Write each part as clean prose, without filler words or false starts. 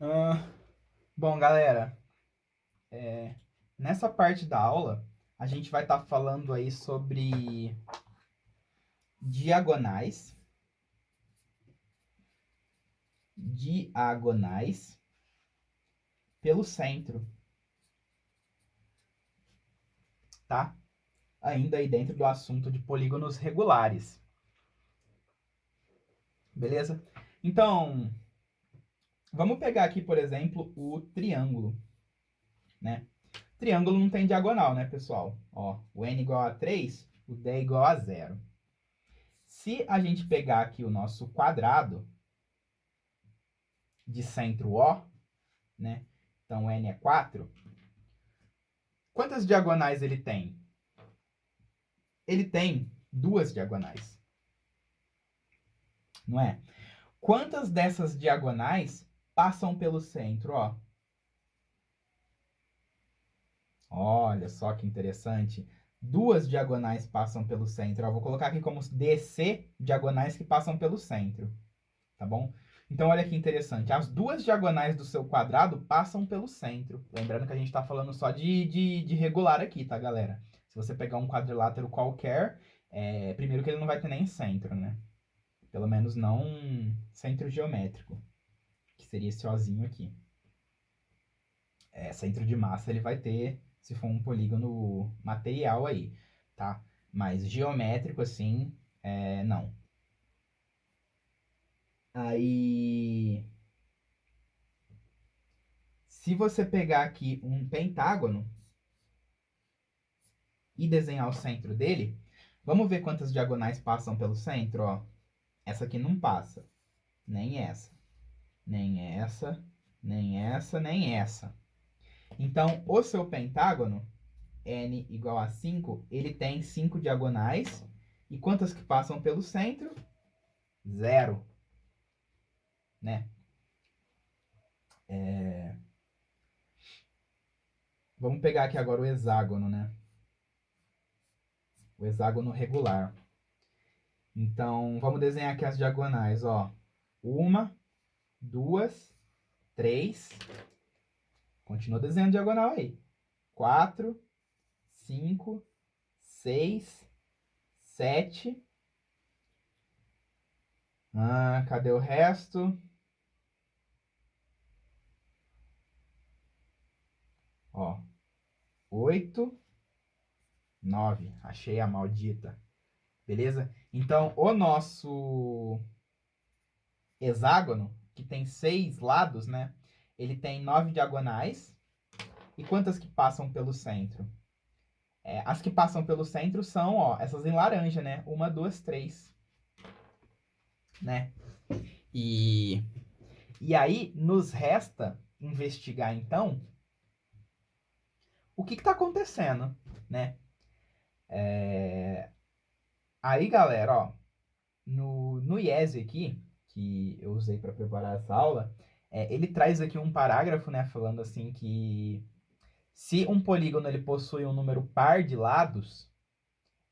Ah, bom, galera, nessa parte da aula, a gente vai estar falando aí sobre diagonais, diagonais pelo centro, tá? Ainda aí dentro do assunto de polígonos regulares, beleza? Então, vamos pegar aqui, por exemplo, o triângulo, né? Triângulo não tem diagonal, né, pessoal? Ó, o n igual a 3, o d igual a 0. Se a gente pegar aqui o nosso quadrado de centro O, né? Então, n é 4. Quantas diagonais ele tem? Ele tem duas diagonais, não é? Quantas dessas diagonais passam pelo centro? Ó, olha só que interessante. Duas diagonais passam pelo centro. Ó, vou colocar aqui como DC diagonais que passam pelo centro, tá bom? Então, olha que interessante. As duas diagonais do seu quadrado passam pelo centro. Lembrando que a gente está falando só de regular aqui, tá, galera? Se você pegar um quadrilátero qualquer, primeiro que ele não vai ter nem centro, né? Pelo menos não centro geométrico, que seria esse Ozinho aqui. Centro de massa ele vai ter, se for um polígono material aí, tá? Mas geométrico, assim, não. Aí, se você pegar aqui um pentágono e desenhar o centro dele, vamos ver quantas diagonais passam pelo centro, ó. Essa aqui não passa, nem essa, nem essa, nem essa, nem essa. Então, o seu pentágono, n igual a 5, ele tem 5 diagonais. E quantas que passam pelo centro? Zero, né? Vamos pegar aqui agora o hexágono, né? O hexágono regular. Então, vamos desenhar aqui as diagonais, ó. Uma, duas, três. Continua desenhando diagonal aí. 4, 5, 6, 7. Cadê o resto? Ó, 8, 9. Achei a maldita. Beleza? Então, o nosso hexágono, que tem 6 lados, né? Ele tem 9 diagonais. E quantas que passam pelo centro? As que passam pelo centro são, ó, essas em laranja, né? Uma, duas, três, né? E, e aí nos resta investigar, então, o que está acontecendo, né? Aí, galera, ó, no IESE aqui, que eu usei para preparar essa aula, ele traz aqui um parágrafo, né, falando assim que se um polígono ele possui um número par de lados,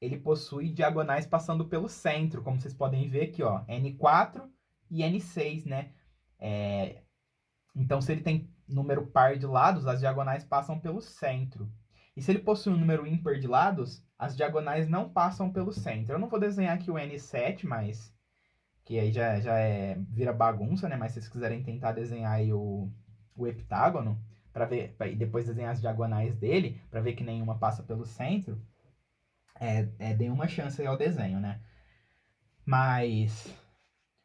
ele possui diagonais passando pelo centro, como vocês podem ver aqui, ó, N4 e N6, né? É, então, se ele tem número par de lados, as diagonais passam pelo centro. E se ele possui um número ímpar de lados, as diagonais não passam pelo centro. Eu não vou desenhar aqui o N7, mas que aí vira bagunça, né? Mas se vocês quiserem tentar desenhar aí o heptágono, para ver, e depois desenhar as diagonais dele, para ver que nenhuma passa pelo centro, deem uma chance aí ao desenho, né? Mas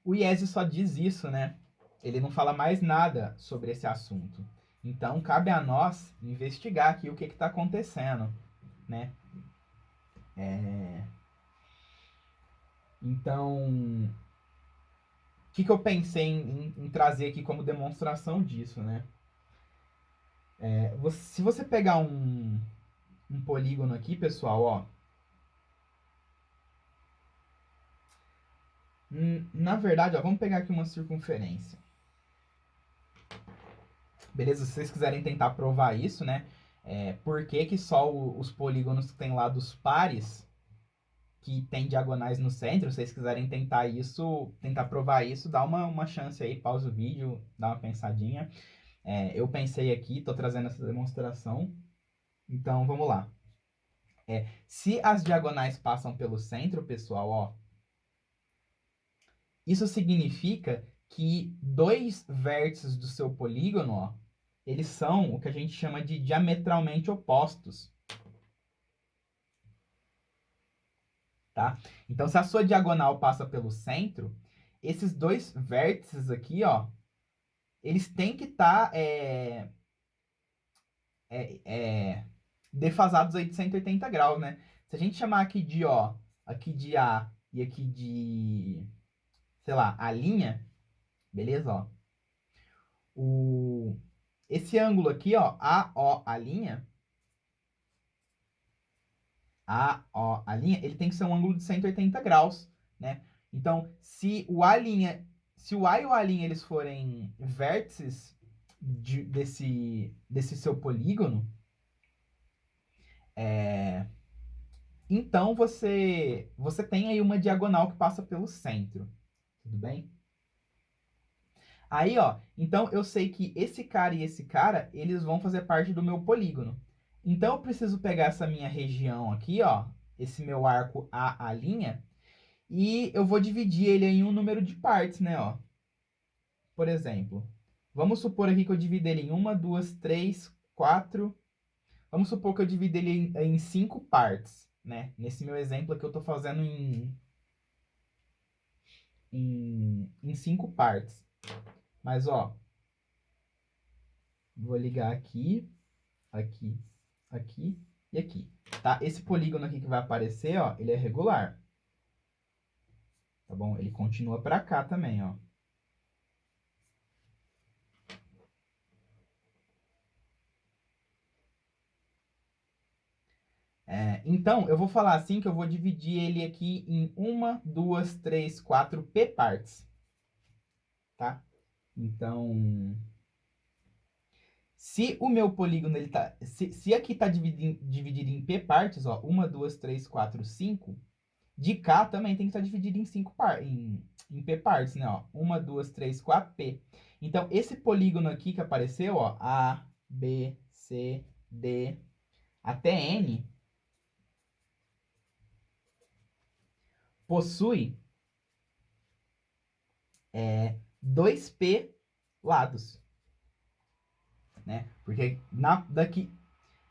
o IESE só diz isso, né? Ele não fala mais nada sobre esse assunto. Então, cabe a nós investigar aqui o que está acontecendo, né? Então, o que eu pensei em trazer aqui como demonstração disso, né? Se você pegar um polígono aqui, pessoal, ó, na verdade, ó, vamos pegar aqui uma circunferência. Beleza? Se vocês quiserem tentar provar isso, né? Por que só os polígonos que têm lados pares que tem diagonais no centro, se vocês quiserem tentar isso, tentar provar isso, dá uma chance aí, pausa o vídeo, dá uma pensadinha. Eu pensei aqui, tô trazendo essa demonstração. Então, vamos lá. Se as diagonais passam pelo centro, pessoal, ó, isso significa que dois vértices do seu polígono, ó, eles são o que a gente chama de diametralmente opostos. Tá? Então, se a sua diagonal passa pelo centro, esses dois vértices aqui, ó, eles têm que estar defasados aí de 180 graus, né? Se a gente chamar aqui de O, aqui de A e aqui de, sei lá, a linha, beleza? Ó. Esse ângulo aqui, ó, AO, a linha, ele tem que ser um ângulo de 180 graus, né? Então, se o A e o A eles forem vértices desse seu polígono, então você tem aí uma diagonal que passa pelo centro, tudo bem? Aí, ó, então eu sei que esse cara e esse cara, eles vão fazer parte do meu polígono. Então eu preciso pegar essa minha região aqui, ó, esse meu arco A', e eu vou dividir ele em um número de partes, né, ó. Por exemplo, vamos supor aqui que eu divido ele em 1, 2, 3, 4. Vamos supor que eu divido ele em 5 partes, né? Nesse meu exemplo aqui eu tô fazendo em 5 partes. Mas, ó, vou ligar aqui, aqui, aqui e aqui, tá? Esse polígono aqui que vai aparecer, ó, ele é regular. Tá bom? Ele continua pra cá também, ó. Então, eu vou falar assim que eu vou dividir ele aqui em 1, 2, 3, 4 P partes. Tá? Então, se o meu polígono, ele tá... Se aqui tá dividido em P partes, ó, 1, 2, 3, 4, 5, de cá também tem que estar dividido em P partes, né? Ó, 1, 2, 3, 4, P. Então, esse polígono aqui que apareceu, ó, A, B, C, D, até N, possui 2P lados, né? Porque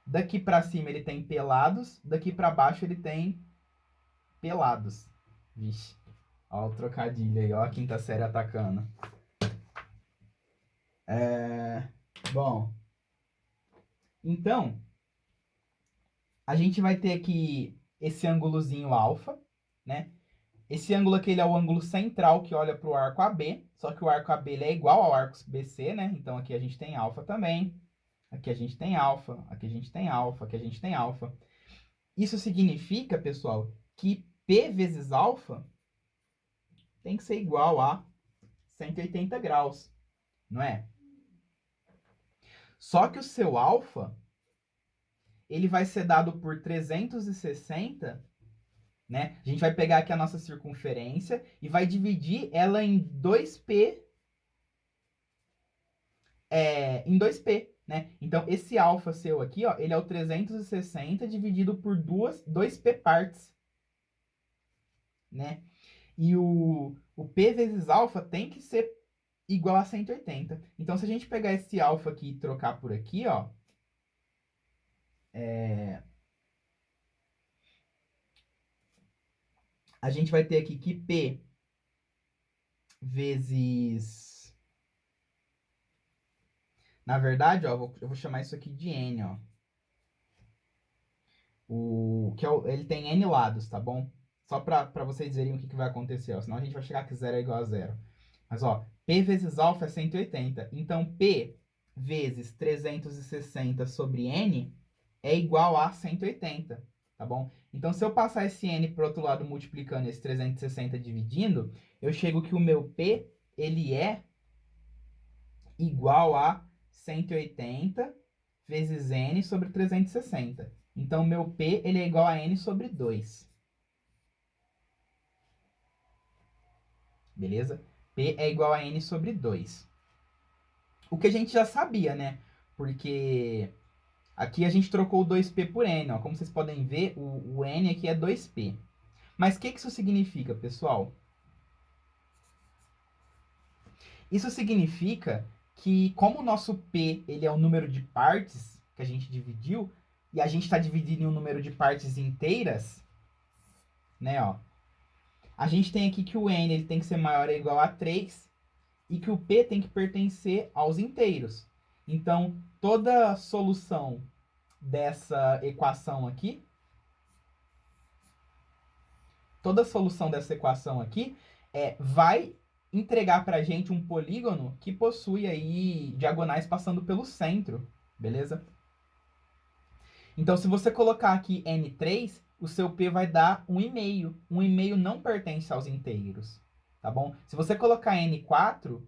daqui para cima ele tem P lados, daqui para baixo ele tem P lados. Vixe, ó o trocadilho aí, ó a quinta série atacando. Bom, então, a gente vai ter aqui esse ângulozinho alfa, né? Esse ângulo aqui ele é o ângulo central que olha para o arco AB, só que o arco AB ele é igual ao arco BC, né? Então aqui a gente tem alfa também, aqui a gente tem alfa, aqui a gente tem alfa, aqui a gente tem alfa. Isso significa, pessoal, que P vezes alfa tem que ser igual a 180 graus, não é? Só que o seu alfa, ele vai ser dado por 360, né? A gente vai pegar aqui a nossa circunferência e vai dividir ela em 2P, né? Então, esse alfa seu aqui, ó, ele é o 360 dividido por 2P partes, né? E o P vezes alfa tem que ser igual a 180. Então, se a gente pegar esse alfa aqui e trocar por aqui, ó, a gente vai ter aqui que P vezes... Na verdade, ó, eu vou chamar isso aqui de N, ó. Ele tem N lados, tá bom? Só para vocês verem o que vai acontecer, ó. Senão a gente vai chegar que 0 é igual a 0. Mas, ó, P vezes alfa é 180. Então, P vezes 360 sobre N é igual a 180, tá bom? Então, se eu passar esse N para o outro lado multiplicando esse 360 dividindo, eu chego que o meu P, ele é igual a 180 vezes N sobre 360. Então, meu P ele é igual a N sobre 2. beleza? P é igual a N sobre 2. O que a gente já sabia, né? Porque aqui a gente trocou o 2P por N, ó. Como vocês podem ver, o N aqui é 2P. Mas o que isso significa, pessoal? Isso significa que, como o nosso P ele é o número de partes que a gente dividiu, e a gente está dividindo em um número de partes inteiras, né, ó. A gente tem aqui que o N ele tem que ser maior ou igual a 3 e que o P tem que pertencer aos inteiros. Então, toda solução dessa equação aqui, vai entregar para a gente um polígono que possui aí diagonais passando pelo centro, beleza? Então, se você colocar aqui N3, o seu P vai dar 1,5. 1,5 não pertence aos inteiros, tá bom? Se você colocar N4,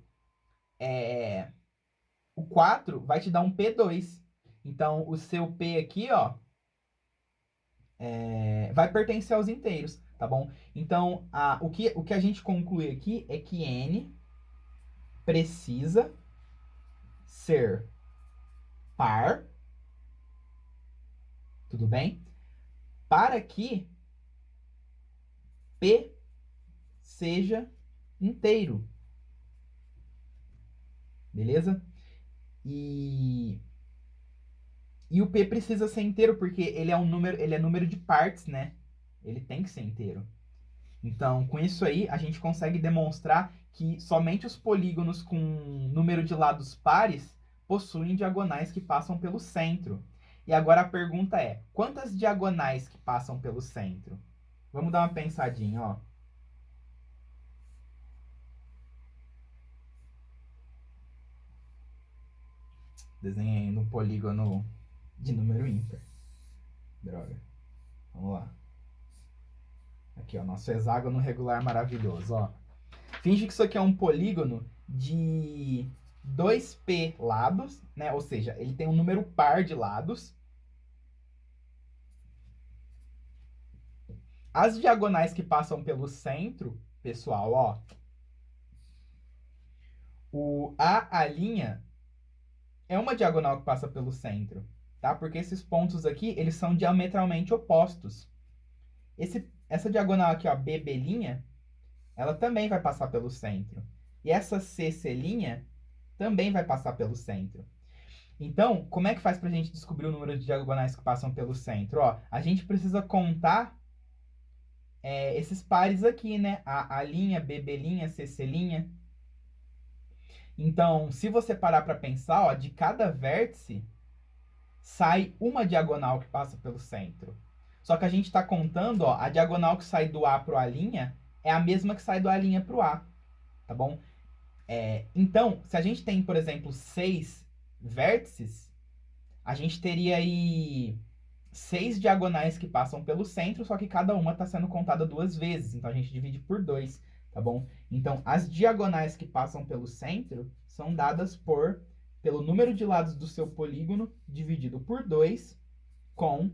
o 4 vai te dar um P2. Então, o seu P aqui, ó, vai pertencer aos inteiros, tá bom? Então, o que a gente conclui aqui é que N precisa ser par, tudo bem? Para que P seja inteiro, beleza? E o P precisa ser inteiro porque ele é número de partes, né? Ele tem que ser inteiro. Então, com isso aí, a gente consegue demonstrar que somente os polígonos com número de lados pares possuem diagonais que passam pelo centro. E agora a pergunta é, quantas diagonais que passam pelo centro? Vamos dar uma pensadinha, ó. Desenhei no polígono de número ímpar. Droga. Vamos lá. Aqui, ó, nosso hexágono regular maravilhoso, ó. Finge que isso aqui é um polígono de 2P lados, né? Ou seja, ele tem um número par de lados. As diagonais que passam pelo centro, pessoal, ó. O A' é uma diagonal que passa pelo centro, tá? Porque esses pontos aqui, eles são diametralmente opostos. Essa diagonal aqui, ó, BB', ela também vai passar pelo centro. E essa CC' também vai passar pelo centro. Então, como é que faz para a gente descobrir o número de diagonais que passam pelo centro? Ó, a gente precisa contar esses pares aqui, né? A', BB', CC'. Então, se você parar para pensar, ó, de cada vértice sai uma diagonal que passa pelo centro. Só que a gente está contando, ó, a diagonal que sai do A para o A' é a mesma que sai do A' para o A, tá bom? Então, se a gente tem, por exemplo, 6 vértices, a gente teria aí 6 diagonais que passam pelo centro, só que cada uma está sendo contada 2 vezes. Então, a gente divide por 2, tá bom? Então, as diagonais que passam pelo centro são dadas pelo número de lados do seu polígono dividido por 2 com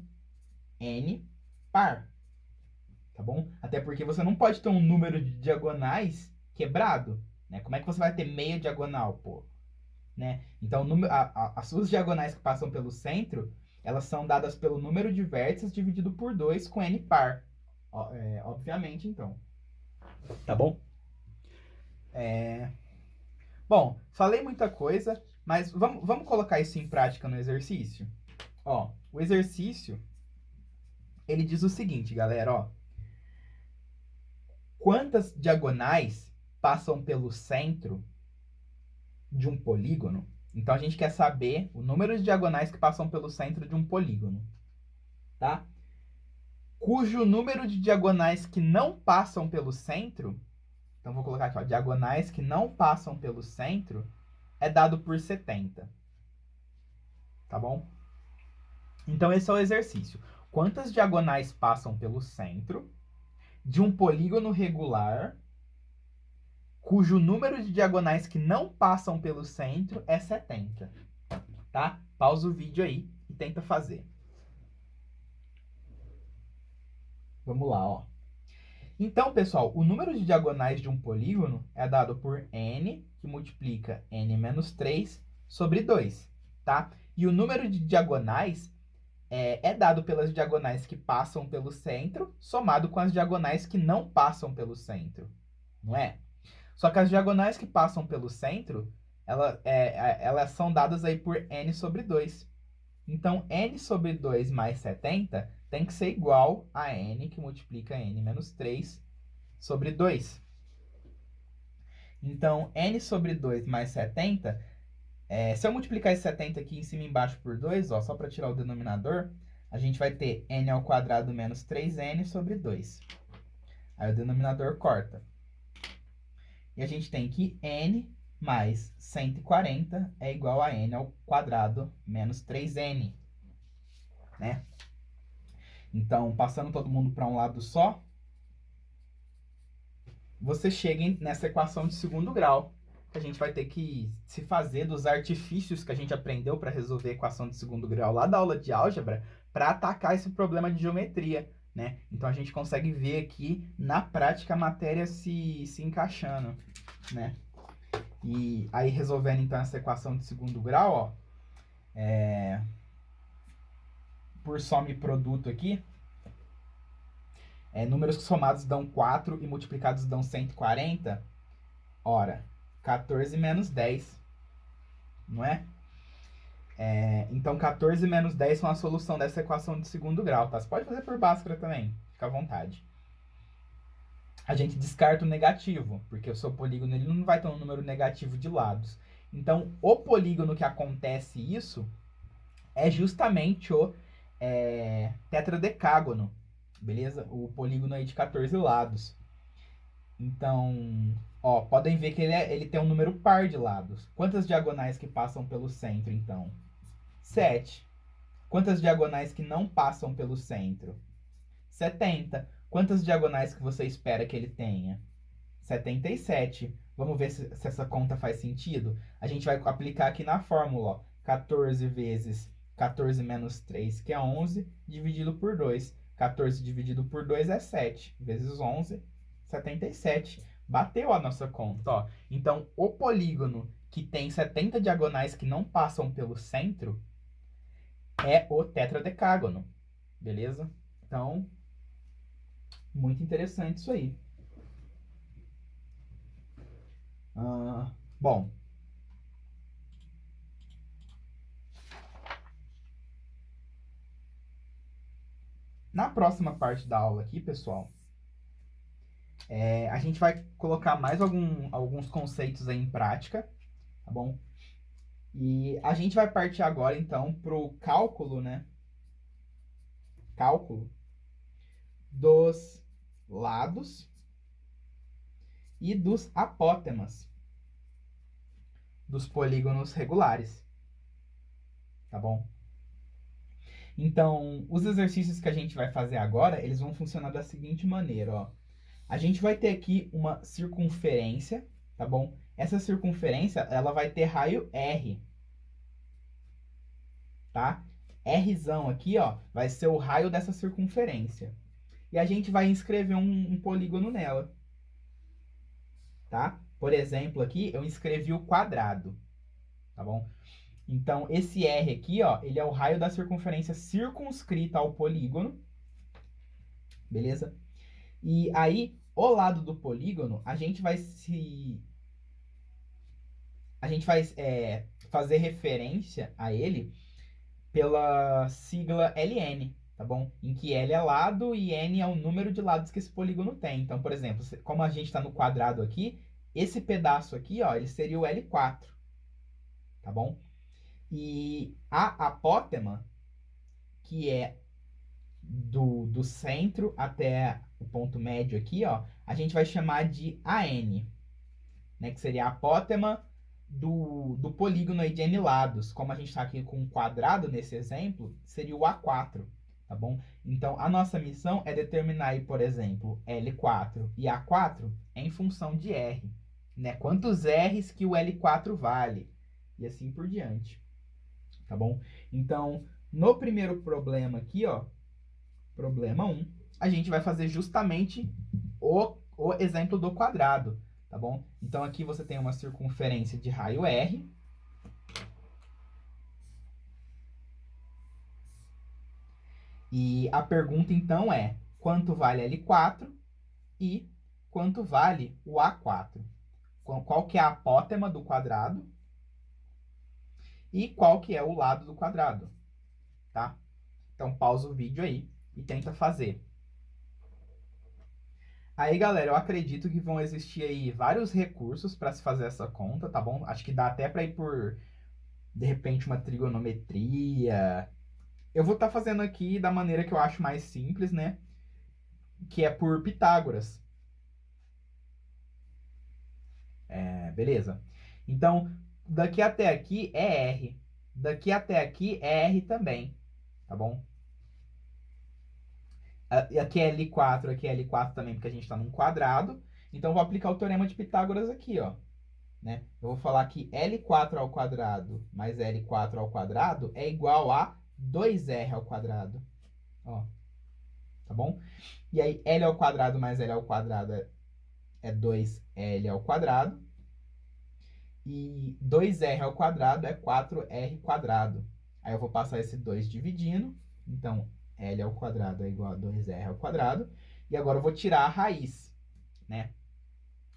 n par, tá bom? Até porque você não pode ter um número de diagonais quebrado, né? Como é que você vai ter meia diagonal, pô? Né? Então, as suas diagonais que passam pelo centro, elas são dadas pelo número de vértices dividido por 2 com n par. Obviamente, então. Tá bom? Bom, falei muita coisa, mas vamos colocar isso em prática no exercício? Ó, o exercício, ele diz o seguinte, galera, ó. Quantas diagonais passam pelo centro de um polígono? Então, a gente quer saber o número de diagonais que passam pelo centro de um polígono, tá? Cujo número de diagonais que não passam pelo centro, então vou colocar aqui, ó, diagonais que não passam pelo centro, é dado por 70. Tá bom? Então, esse é o exercício. Quantas diagonais passam pelo centro de um polígono regular cujo número de diagonais que não passam pelo centro é 70, tá? Pausa o vídeo aí e tenta fazer. Vamos lá, ó. Então, pessoal, o número de diagonais de um polígono é dado por n, que multiplica n menos 3 sobre 2, tá? E o número de diagonais é dado pelas diagonais que passam pelo centro, somado com as diagonais que não passam pelo centro, não é? Só que as diagonais que passam pelo centro, elas são dadas aí por n sobre 2. Então, n sobre 2 mais 70 tem que ser igual a n, que multiplica n menos 3 sobre 2. Então, n sobre 2 mais 70, se eu multiplicar esse 70 aqui em cima e embaixo por 2, ó, só para tirar o denominador, a gente vai ter n ao quadrado menos 3n sobre 2. Aí o denominador corta. E a gente tem que n mais 140 é igual a n ao quadrado menos 3n, né? Então, passando todo mundo para um lado só, você chega nessa equação de segundo grau, que a gente vai ter que se fazer dos artifícios que a gente aprendeu para resolver a equação de segundo grau lá da aula de álgebra, para atacar esse problema de geometria, né? Então, a gente consegue ver aqui, na prática, a matéria se encaixando, né? E aí, resolvendo, então, essa equação de segundo grau, ó, por soma e produto aqui, números somados dão 4 e multiplicados dão 140. Ora, 14 menos 10, não é? Então, 14 menos 10 são a solução dessa equação de segundo grau, tá? Você pode fazer por Bhaskara também, fica à vontade. A gente descarta o negativo, porque o seu polígono ele não vai ter um número negativo de lados. Então, o polígono que acontece isso é justamente o tetradecágono, beleza? O polígono aí de 14 lados. Então, ó, podem ver que ele tem um número par de lados. Quantas diagonais que passam pelo centro, então? 7. Quantas diagonais que não passam pelo centro? 70. Quantas diagonais que você espera que ele tenha? 77. Vamos ver se essa conta faz sentido? A gente vai aplicar aqui na fórmula, ó. 14 vezes 14 menos 3, que é 11, dividido por 2. 14 dividido por 2 é 7, vezes 11, 77. Bateu a nossa conta, ó. Então, o polígono que tem 70 diagonais que não passam pelo centro é o tetradecágono, beleza? Então, muito interessante isso aí. Bom, na próxima parte da aula aqui, pessoal, a gente vai colocar mais alguns conceitos aí em prática, tá bom? E a gente vai partir agora, então, para o cálculo, né? Cálculo dos lados e dos apótemas dos polígonos regulares, tá bom? Então, os exercícios que a gente vai fazer agora, eles vão funcionar da seguinte maneira, ó. A gente vai ter aqui uma circunferência, tá bom? Essa circunferência, ela vai ter raio R, tá? Rzão aqui, ó, vai ser o raio dessa circunferência. E a gente vai inscrever um polígono nela, tá? Por exemplo, aqui eu inscrevi o quadrado, tá bom? Então, esse R aqui, ó, ele é o raio da circunferência circunscrita ao polígono, beleza? E aí, o lado do polígono, a gente vai fazer referência a ele pela sigla LN, tá bom? Em que L é lado e N é o número de lados que esse polígono tem. Então, por exemplo, como a gente está no quadrado aqui, esse pedaço aqui, ó, ele seria o L4, tá bom? E a apótema, que é do centro até o ponto médio aqui, ó, a gente vai chamar de AN, né? Que seria a apótema do polígono aí de N lados. Como a gente está aqui com um quadrado nesse exemplo, seria o A4, tá bom? Então, a nossa missão é determinar aí, por exemplo, L4 e A4 em função de R, né? Quantos R's que o L4 vale, e assim por diante, tá bom? Então, no primeiro problema aqui, ó, problema 1, a gente vai fazer justamente o exemplo do quadrado, tá bom? Então, aqui você tem uma circunferência de raio R. E a pergunta, então, é quanto vale L4 e quanto vale o A4? Qual que é a apótema do quadrado e qual que é o lado do quadrado, tá? Então, pausa o vídeo aí e tenta fazer. Aí, galera, eu acredito que vão existir aí vários recursos para se fazer essa conta, tá bom? Acho que dá até para ir por, de repente, uma trigonometria. Eu vou estar fazendo aqui da maneira que eu acho mais simples, né? Que é por Pitágoras. Beleza? Então, daqui até aqui é R. Daqui até aqui é R também, tá bom? Aqui é L4, aqui é L4 também, porque a gente está num quadrado. Então, eu vou aplicar o teorema de Pitágoras aqui, ó. Né? Eu vou falar que L4 ao quadrado mais L4 ao quadrado é igual a 2R ao quadrado. Ó, tá bom? E aí, L ao quadrado mais L ao quadrado é 2L ao quadrado. E 2R ao quadrado é 4R quadrado. Aí eu vou passar esse 2 dividindo. Então, L ao quadrado é igual a 2R ao quadrado. E agora eu vou tirar a raiz, né?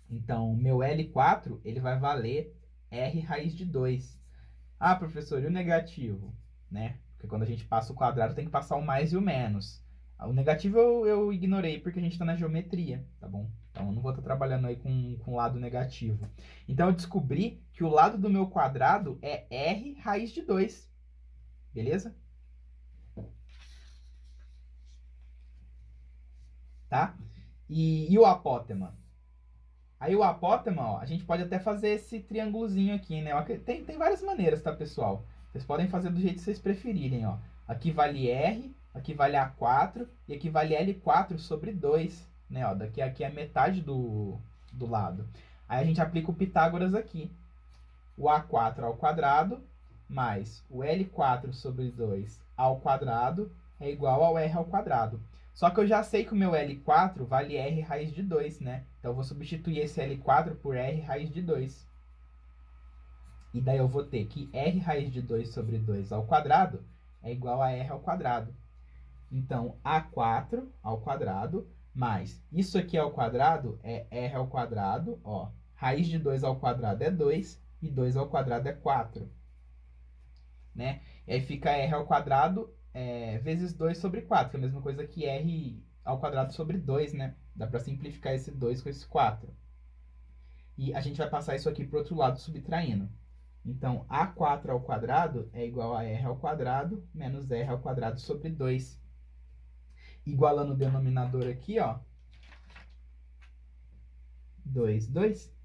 Então, meu L4, ele vai valer R raiz de 2. Ah, professor, e o negativo? Né? Porque quando a gente passa o quadrado, tem que passar o mais e o menos. O negativo eu ignorei porque a gente está na geometria, tá bom? Então, eu não vou estar trabalhando aí com o lado negativo. Então, eu descobri que o lado do meu quadrado é R raiz de 2. Beleza? Tá? E o apótema? Aí o apótema, ó, a gente pode até fazer esse triângulozinho aqui, né? Tem várias maneiras, tá, pessoal? Vocês podem fazer do jeito que vocês preferirem, ó. Aqui vale R, aqui vale A4 e aqui vale L4 sobre 2, né? Ó, aqui é metade do lado. Aí a gente aplica o Pitágoras aqui. O A4 ao quadrado mais o L4 sobre 2 ao quadrado é igual ao R ao quadrado. Só que eu já sei que o meu L4 vale R raiz de 2, né? Então, eu vou substituir esse L4 por R raiz de 2. E daí eu vou ter que R raiz de 2 sobre 2 ao quadrado é igual a R ao quadrado. Então, A4 ao quadrado mais isso aqui ao quadrado é R ao quadrado, ó. Raiz de 2 ao quadrado é 2 e 2 ao quadrado é 4. Né? E aí fica R ao quadrado vezes 2 sobre 4, que é a mesma coisa que R ao quadrado sobre 2, né? Dá para simplificar esse 2 com esse 4. E a gente vai passar isso aqui para o outro lado, subtraindo. Então, A4 ao quadrado é igual a R ao quadrado menos R ao quadrado sobre 2. Igualando o denominador aqui, ó. 2, 2.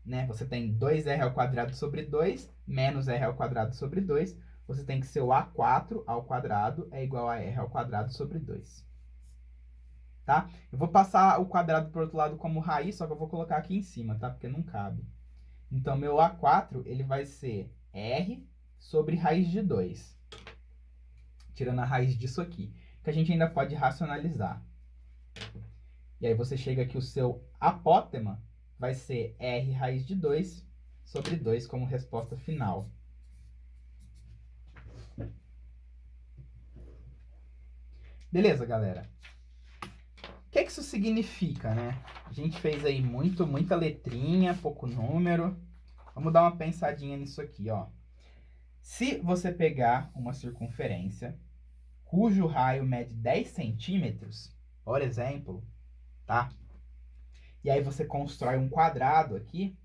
Né? Você tem 2R ao quadrado sobre 2 menos R ao quadrado sobre 2. Você tem que ser o A4 ao quadrado é igual a R ao quadrado sobre 2. Tá? Eu vou passar o quadrado para o outro lado como raiz, só que eu vou colocar aqui em cima, tá? Porque não cabe. Então, meu A4, ele vai ser R sobre raiz de 2. Tirando a raiz disso aqui, que a gente ainda pode racionalizar. E aí você chega que o seu apótema vai ser R raiz de 2 sobre 2 como resposta final. Beleza, galera? O que isso significa, né? A gente fez aí muita letrinha, pouco número. Vamos dar uma pensadinha nisso aqui, ó. Se você pegar uma circunferência cujo raio mede 10 centímetros, por exemplo, tá? E aí você constrói um quadrado aqui.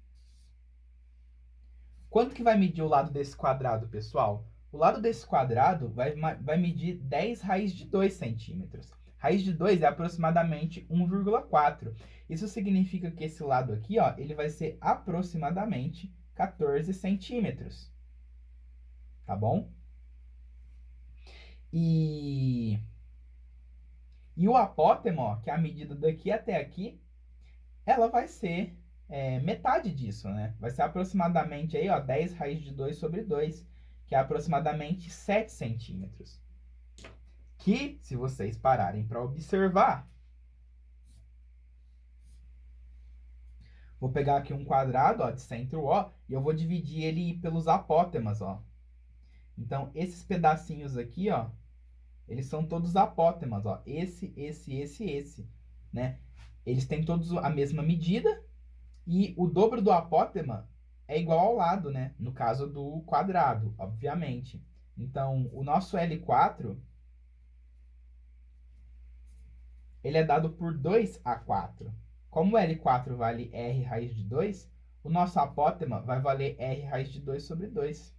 Quanto que vai medir o lado desse quadrado, pessoal? O lado desse quadrado vai medir 10 raiz de 2 centímetros. Raiz de 2 é aproximadamente 1,4. Isso significa que esse lado aqui, ó, ele vai ser aproximadamente 14 centímetros. Tá bom? E o apótema, ó, que é a medida daqui até aqui, ela vai ser metade disso, né? Vai ser aproximadamente aí, ó, 10 raiz de 2 sobre 2, que é aproximadamente 7 centímetros. Que, se vocês pararem para observar, Vou pegar aqui um quadrado, ó, de centro O, e eu vou dividir ele pelos apótemas, ó. Então, esses pedacinhos aqui, ó, eles são todos apótemas, ó. Esse, né? Eles têm todos a mesma medida e o dobro do apótema é igual ao lado, né? No caso do quadrado, obviamente. Então, o nosso L4, ele é dado por 2A4. Como o L4 vale R raiz de 2, o nosso apótema vai valer R raiz de 2 sobre 2.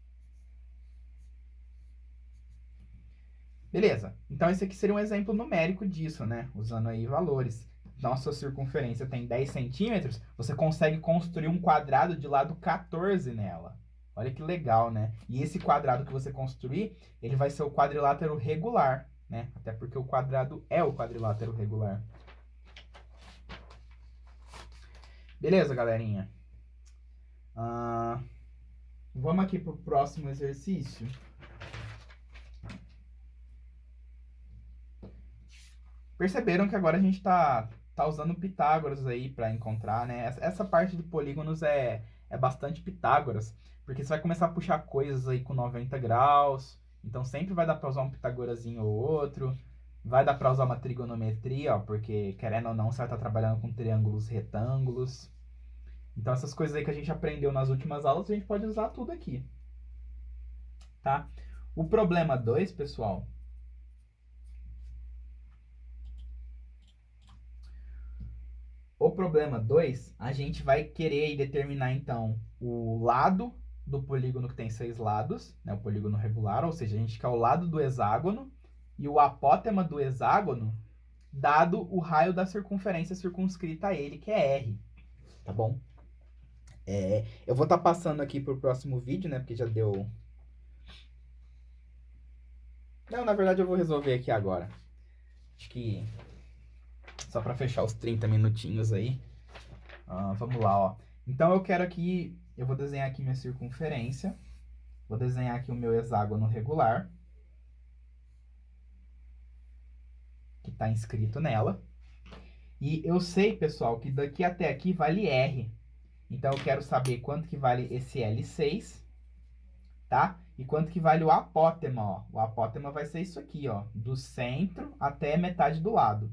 Beleza. Então, esse aqui seria um exemplo numérico disso, né? Usando aí valores. Nossa circunferência tem 10 centímetros, você consegue construir um quadrado de lado 14 nela. Olha que legal, né? E esse quadrado que você construir, ele vai ser o quadrilátero regular, né? Até porque o quadrado é o quadrilátero regular. Beleza, galerinha? Vamos aqui para o próximo exercício. Perceberam que agora a gente tá usando Pitágoras aí para encontrar, né? Essa parte de polígonos é bastante Pitágoras, porque você vai começar a puxar coisas aí com 90 graus, então sempre vai dar para usar um Pitagorazinho ou outro, vai dar para usar uma trigonometria, ó, porque querendo ou não, você vai estar trabalhando com triângulos retângulos. Então essas coisas aí que a gente aprendeu nas últimas aulas, a gente pode usar tudo aqui, tá? O problema 2, pessoal, o problema 2, a gente vai querer determinar, então, o lado do polígono que tem 6 lados, né, o polígono regular, ou seja, a gente quer o lado do hexágono e o apótema do hexágono, dado o raio da circunferência circunscrita a ele, que é R, tá bom? Eu vou estar passando aqui para o próximo vídeo, né, porque já deu... Não, na verdade eu vou resolver aqui agora. Acho que só para fechar os 30 minutinhos aí. Vamos lá, ó. Então eu quero aqui, eu vou desenhar aqui minha circunferência. Vou desenhar aqui o meu hexágono regular, que está inscrito nela. E eu sei, pessoal, que daqui até aqui vale R. Então eu quero saber quanto que vale esse L6, tá? E quanto que vale o apótema, ó. O apótema vai ser isso aqui, ó, do centro até metade do lado,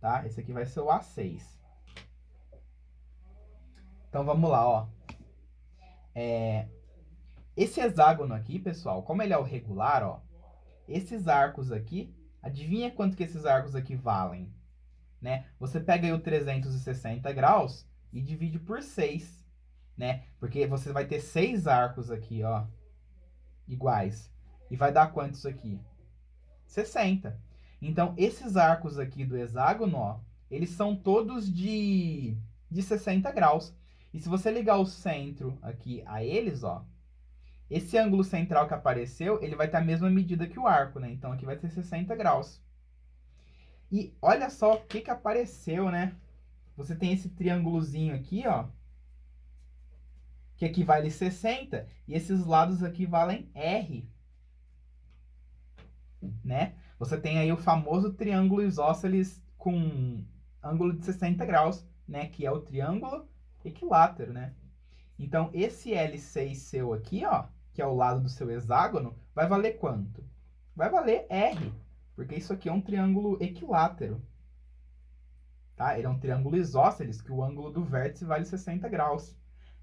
tá? Esse aqui vai ser o A6. Então vamos lá, ó. Esse hexágono aqui, pessoal, como ele é o regular, ó, esses arcos aqui, adivinha quanto que esses arcos aqui valem, né? Você pega aí o 360 graus e divide por 6, né? Porque você vai ter 6 arcos aqui, ó, iguais. E vai dar quanto isso aqui? 60. Então, esses arcos aqui do hexágono, ó, eles são todos de 60 graus. E se você ligar o centro aqui a eles, ó, esse ângulo central que apareceu, ele vai ter a mesma medida que o arco, né? Então, aqui vai ter 60 graus. E olha só o que apareceu, né? Você tem esse triângulozinho aqui, ó, que aqui vale 60, e esses lados aqui valem R, né? Você tem aí o famoso triângulo isósceles com ângulo de 60 graus, né? Que é o triângulo equilátero, né? Então, esse L6 seu aqui, ó, que é o lado do seu hexágono, vai valer quanto? Vai valer R, porque isso aqui é um triângulo equilátero, tá? Ele é um triângulo isósceles, que o ângulo do vértice vale 60 graus,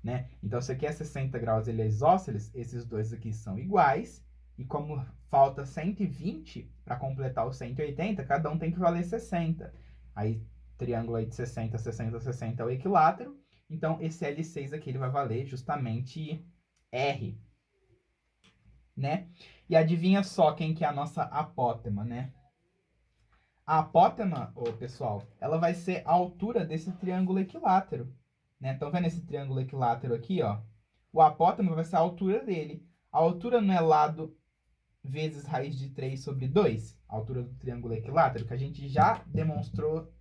né? Então, se aqui é 60 graus, ele é isósceles, esses dois aqui são iguais, e como falta 120 para completar os 180, cada um tem que valer 60. Aí, triângulo aí de 60, 60, 60 é o equilátero, então esse L6 aqui ele vai valer justamente R, né? E adivinha só quem que é a nossa apótema, né? A apótema, pessoal, ela vai ser a altura desse triângulo equilátero, né? Estão vendo esse triângulo equilátero aqui, ó? O apótema vai ser a altura dele. A altura não é lado vezes raiz de 3 sobre 2? A altura do triângulo equilátero, que a gente já demonstrou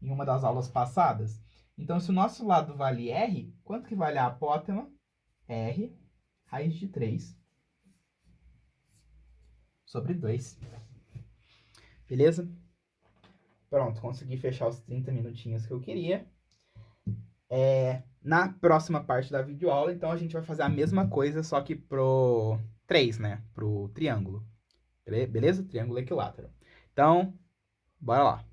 em uma das aulas passadas. Então, se o nosso lado vale R, quanto que vale a apótema? R raiz de 3 sobre 2. Beleza? Pronto, consegui fechar os 30 minutinhos que eu queria. Na próxima parte da videoaula, então, a gente vai fazer a mesma coisa, só que pro 3, né? Pro triângulo. Beleza? Triângulo equilátero. Então, bora lá.